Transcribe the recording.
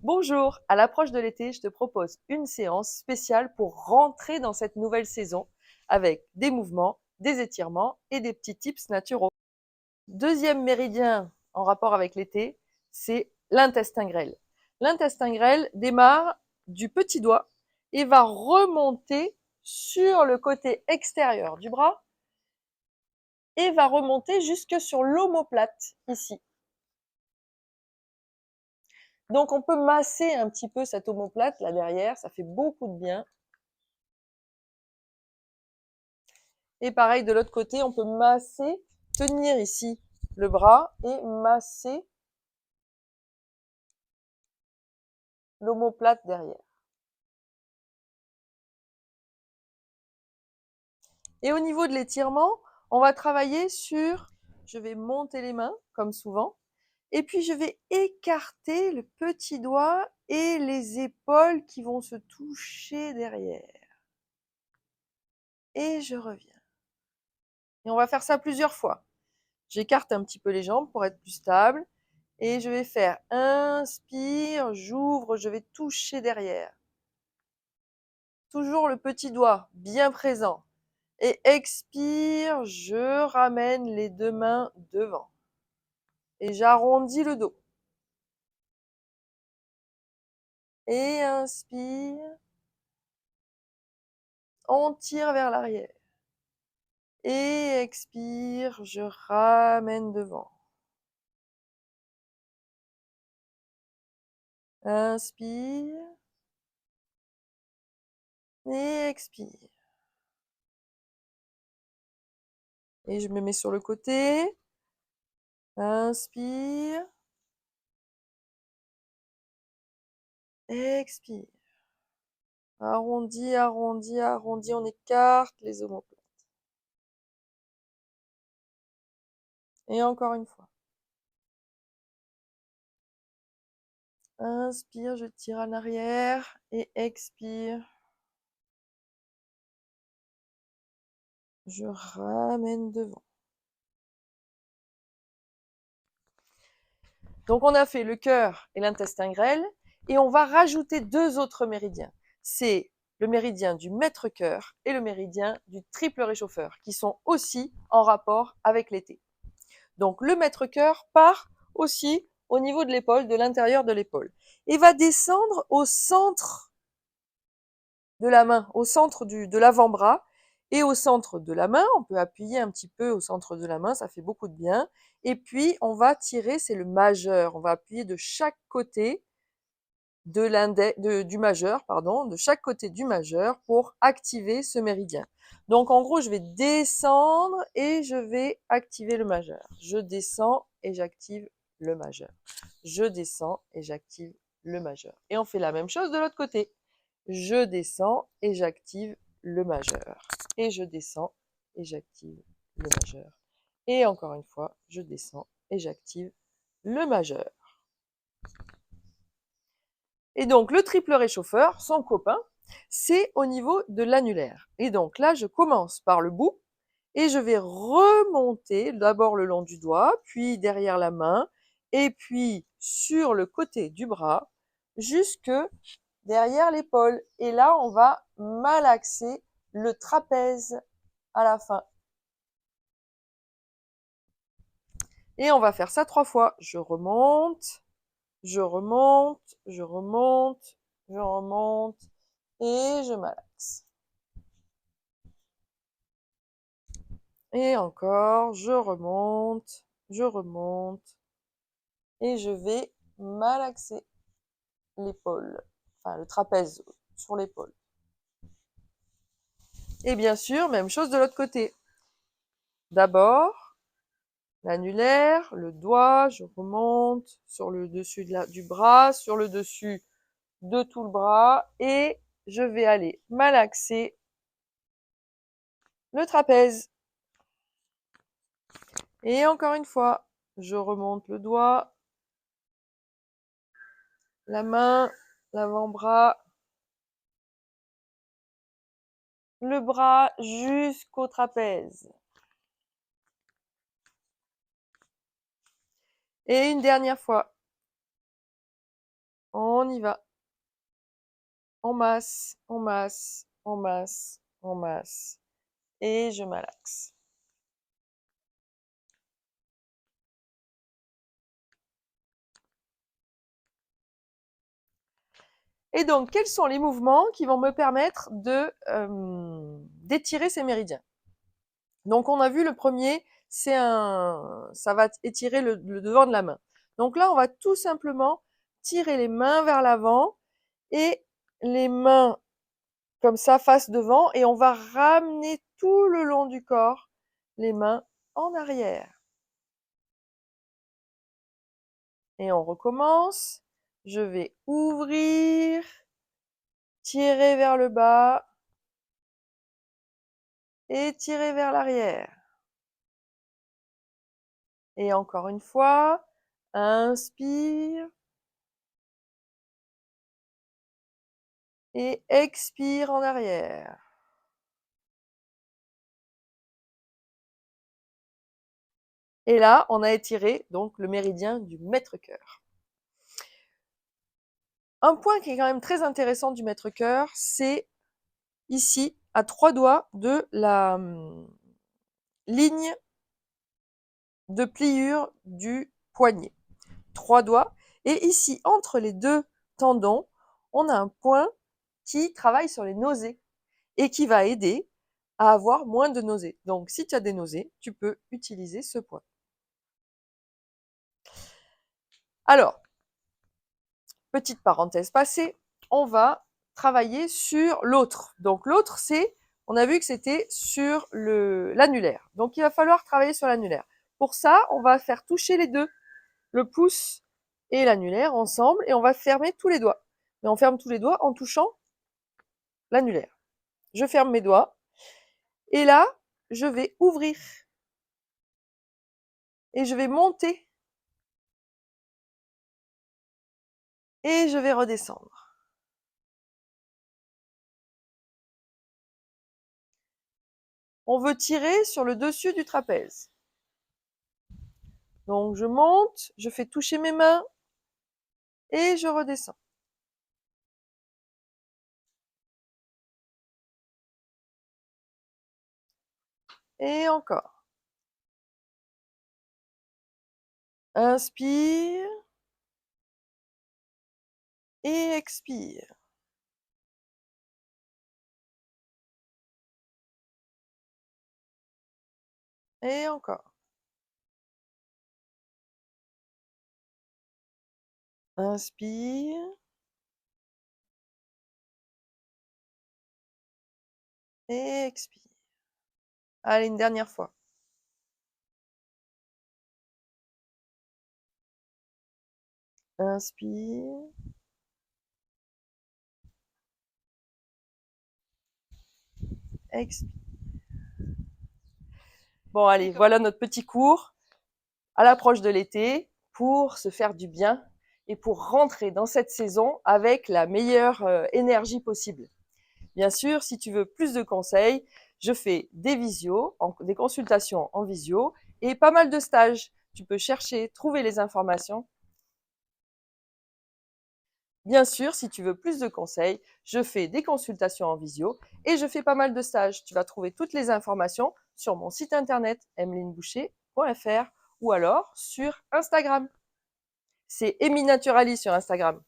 Bonjour, à l'approche de l'été, je te propose une séance spéciale pour rentrer dans cette nouvelle saison avec des mouvements, des étirements et des petits tips naturaux. Deuxième méridien en rapport avec l'été, c'est l'intestin grêle. L'intestin grêle démarre du petit doigt et va remonter sur le côté extérieur du bras et va remonter jusque sur l'omoplate ici. Donc on peut masser un petit peu cette omoplate là derrière, ça fait beaucoup de bien. Et pareil de l'autre côté, on peut masser, tenir ici le bras et masser l'omoplate derrière. Et au niveau de l'étirement, on va travailler sur, je vais monter les mains comme souvent, et puis je vais écarter le petit doigt et les épaules qui vont se toucher derrière. Et je reviens. Et on va faire ça plusieurs fois. J'écarte un petit peu les jambes pour être plus stable. Et je vais faire inspire, j'ouvre, je vais toucher derrière. Toujours le petit doigt bien présent. Et expire, je ramène les deux mains devant. Et j'arrondis le dos. Et inspire, on tire vers l'arrière. Et expire, je ramène devant. Inspire. Et expire. Et je me mets sur le côté. Inspire. Expire. Arrondi, arrondi, arrondi, on écarte les omoplates. Et encore une fois. Inspire, je tire en arrière et expire. Je ramène devant. Donc on a fait le cœur et l'intestin grêle et on va rajouter deux autres méridiens. C'est le méridien du maître-cœur et le méridien du triple réchauffeur qui sont aussi en rapport avec l'été. Donc le maître-cœur part aussi au niveau de l'épaule, de l'intérieur de l'épaule et va descendre au centre de la main, au centre de l'avant-bras et au centre de la main. On peut appuyer un petit peu au centre de la main, ça fait beaucoup de bien. Et puis, on va tirer, c'est le majeur. On va appuyer de chaque côté du majeur, pardon, de chaque côté du majeur pour activer ce méridien. Donc, en gros, je vais descendre et je vais activer le majeur. Je descends et j'active le majeur. Je descends et j'active le majeur. Et on fait la même chose de l'autre côté. Je descends et j'active le majeur. Et je descends et j'active le majeur. Et encore une fois, je descends et j'active le majeur. Et donc, le triple réchauffeur, son copain, c'est au niveau de l'annulaire. Et donc là, je commence par le bout et je vais remonter d'abord le long du doigt, puis derrière la main, et puis sur le côté du bras, jusque derrière l'épaule. Et là, on va malaxer le trapèze à la fin. Et on va faire ça 3 fois. Je remonte, je remonte, je remonte, je remonte et je malaxe. Et encore, je remonte et je vais malaxer l'épaule, enfin le trapèze sur l'épaule. Et bien sûr, même chose de l'autre côté. D'abord, l'annulaire, le doigt, je remonte sur le dessus du bras, sur le dessus de tout le bras et je vais aller malaxer le trapèze. Et encore une fois, je remonte le doigt, la main, l'avant-bras, le bras jusqu'au trapèze. Et une dernière fois. On On y va. On masse, on masse, on masse, on masse. Et je malaxe. Et donc, quels sont les mouvements qui vont me permettre d'étirer ces méridiens? Donc, on a vu le premier, ça va étirer le devant de la main. Donc là, on va tout simplement tirer les mains vers l'avant et les mains comme ça, face devant, et on va ramener tout le long du corps les mains en arrière. Et on recommence. Je vais ouvrir, tirer vers le bas et tirer vers l'arrière. Et encore une fois, inspire et expire en arrière. Et là, on a étiré donc le méridien du maître-cœur. Un point qui est quand même très intéressant du maître-cœur, c'est ici, à 3 doigts de la ligne de pliure du poignet. 3 doigts. Et ici, entre les deux tendons, on a un point qui travaille sur les nausées et qui va aider à avoir moins de nausées. Donc, si tu as des nausées, tu peux utiliser ce point. Alors, petite parenthèse passée, on va travailler sur l'autre. Donc, l'autre, on a vu que c'était sur l'annulaire. Donc, il va falloir travailler sur l'annulaire. Pour ça, on va faire toucher les deux, le pouce et l'annulaire ensemble, et on va fermer tous les doigts. Mais on ferme tous les doigts en touchant l'annulaire. Je ferme mes doigts, et là, je vais ouvrir, et je vais monter, et je vais redescendre. On veut tirer sur le dessus du trapèze. Donc je monte, je fais toucher mes mains, et je redescends. Et encore. Inspire et expire. Et encore. Inspire et expire. Allez, une dernière fois. Inspire. Expire. Bon, allez, voilà notre petit cours à l'approche de l'été pour se faire du bien et pour rentrer dans cette saison avec la meilleure énergie possible. Bien sûr, si tu veux plus de conseils, je fais des visios, des consultations en visio et pas mal de stages. Tu peux chercher, trouver les informations. Bien sûr, si tu veux plus de conseils, je fais des consultations en visio et je fais pas mal de stages. Tu vas trouver toutes les informations sur mon site internet emelineboucher.fr ou alors sur Instagram. C'est Emi Naturali sur Instagram.